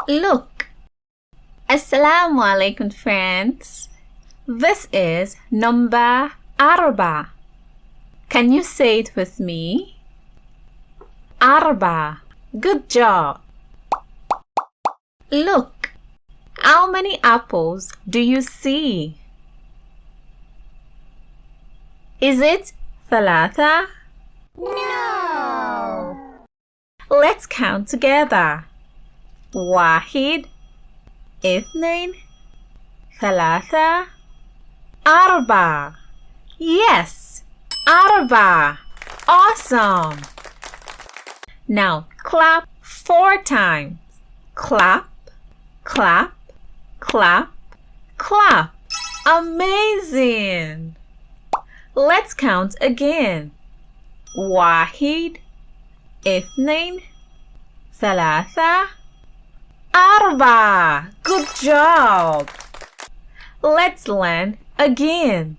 Look. Assalamu Alaikum, friends. This is number Arba'a. Can you say it with me? Arba'a. Good job. Look. How many apples do you see? Is it thalatha? No. Let's count together. واحد اثنين ثلاثة أربعة. Yes, أربعة. Awesome. Now clap 4 times. Clap, clap, clap, clap. Amazing. Let's count again. واحد اثنين ثلاثة أربعة. Good job. Let's learn again.